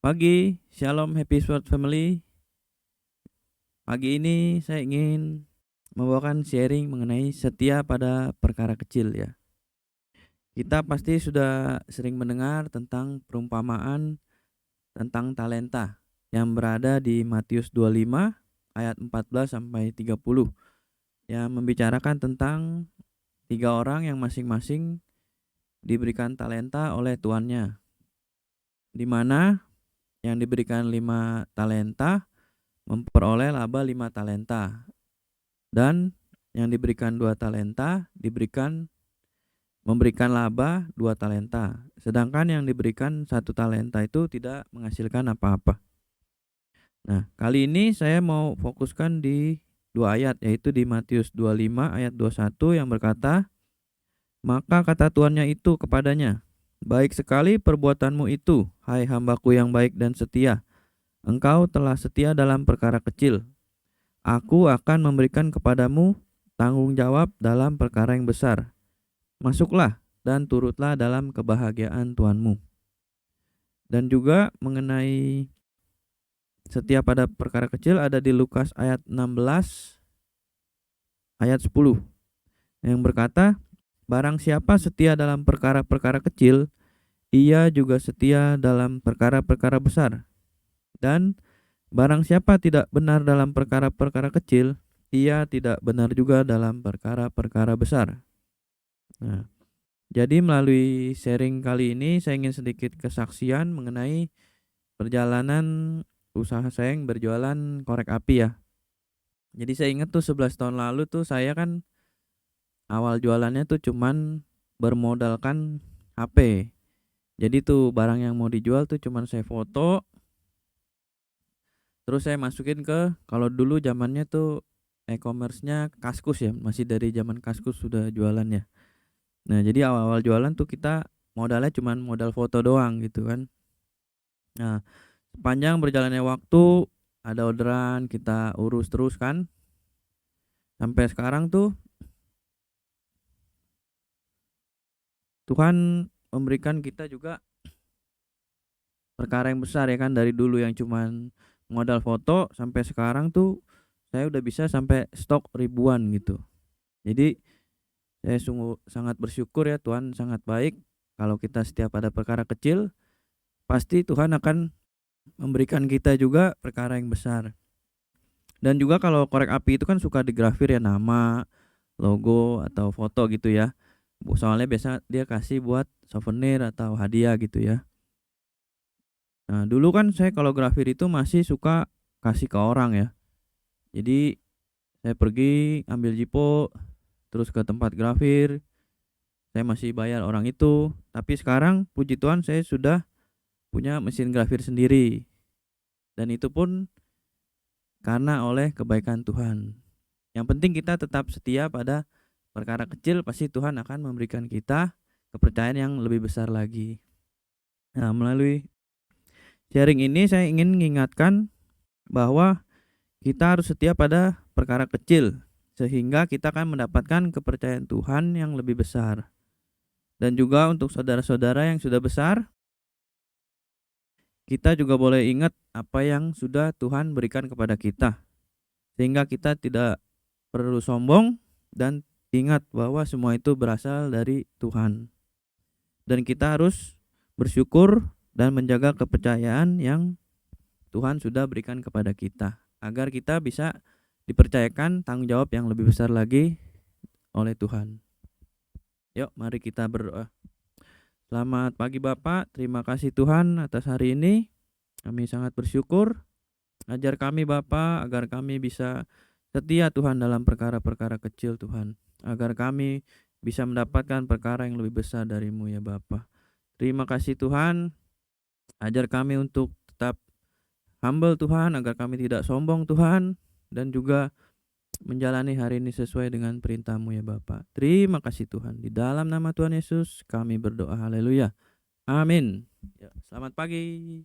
Pagi, Shalom Happy Sport Family. Pagi ini saya ingin membawakan sharing mengenai setia pada perkara kecil ya. Kita pasti sudah sering mendengar tentang perumpamaan tentang talenta yang berada di Matius 25 ayat 14 sampai 30 yang membicarakan tentang tiga orang yang masing-masing diberikan talenta oleh tuannya. Di mana yang diberikan 5 talenta memperoleh laba 5 talenta. Dan yang diberikan 2 talenta memberikan laba 2 talenta. Sedangkan yang diberikan 1 talenta itu tidak menghasilkan apa-apa. Nah, kali ini saya mau fokuskan di 2 ayat, yaitu di Matius 25 ayat 21 yang berkata, "Maka kata tuannya itu kepadanya, baik sekali perbuatanmu itu, hai hambaku yang baik dan setia. Engkau telah setia dalam perkara kecil. Aku akan memberikan kepadamu tanggung jawab dalam perkara yang besar. Masuklah dan turutlah dalam kebahagiaan Tuhanmu." Dan juga mengenai setia pada perkara kecil ada di Lukas ayat 16 ayat 10 yang berkata, "Barang siapa setia dalam perkara-perkara kecil, ia juga setia dalam perkara-perkara besar. Dan barang siapa tidak benar dalam perkara-perkara kecil, ia tidak benar juga dalam perkara-perkara besar." Nah, jadi melalui sharing kali ini saya ingin sedikit kesaksian mengenai perjalanan usaha saya yang berjualan korek api ya. Jadi saya ingat tuh 11 tahun lalu tuh saya kan awal jualannya tuh cuman bermodalkan HP. Jadi tuh barang yang mau dijual tuh cuman saya foto, terus saya masukin ke, kalau dulu zamannya tuh e-commerce-nya Kaskus ya, masih dari zaman Kaskus sudah jualan ya. Nah, jadi awal-awal jualan tuh kita modalnya cuman modal foto doang gitu kan. Nah, sepanjang berjalannya waktu ada orderan, kita urus terus kan. Sampai sekarang tuh Tuhan memberikan kita juga perkara yang besar ya kan, dari dulu yang cuman modal foto sampai sekarang tuh saya udah bisa sampai stok ribuan gitu. Jadi saya sungguh sangat bersyukur ya, Tuhan sangat baik. Kalau kita setia pada perkara kecil, pasti Tuhan akan memberikan kita juga perkara yang besar. Dan juga kalau korek api itu kan suka digrafir ya, nama, logo atau foto gitu ya. Soalnya biasa dia kasih buat souvenir atau hadiah gitu ya. Nah, dulu kan saya kalau grafir itu masih suka kasih ke orang ya. Jadi saya pergi ambil jipo, terus ke tempat grafir, saya masih bayar orang itu. Tapi sekarang puji Tuhan saya sudah punya mesin grafir sendiri. Dan itu pun karena oleh kebaikan Tuhan. Yang penting kita tetap setia pada perkara kecil, pasti Tuhan akan memberikan kita kepercayaan yang lebih besar lagi. Nah, melalui sharing ini saya ingin mengingatkan bahwa kita harus setia pada perkara kecil, sehingga kita akan mendapatkan kepercayaan Tuhan yang lebih besar. Dan juga untuk saudara-saudara yang sudah besar, kita juga boleh ingat apa yang sudah Tuhan berikan kepada kita. Sehingga kita tidak perlu sombong dan ingat bahwa semua itu berasal dari Tuhan. Dan kita harus bersyukur dan menjaga kepercayaan yang Tuhan sudah berikan kepada kita, agar kita bisa dipercayakan tanggung jawab yang lebih besar lagi oleh Tuhan. Yuk, mari kita berdoa. Selamat pagi Bapak, terima kasih Tuhan atas hari ini. Kami sangat bersyukur. Ajar kami Bapak, agar kami bisa setia Tuhan dalam perkara-perkara kecil Tuhan. Agar kami bisa mendapatkan perkara yang lebih besar dari-Mu ya Bapak. Terima kasih Tuhan. Ajar kami untuk tetap humble Tuhan, agar kami tidak sombong Tuhan. Dan juga menjalani hari ini sesuai dengan perintah-Mu ya Bapak. Terima kasih Tuhan. Di dalam nama Tuhan Yesus kami berdoa. Haleluya. Amin. Ya, selamat pagi.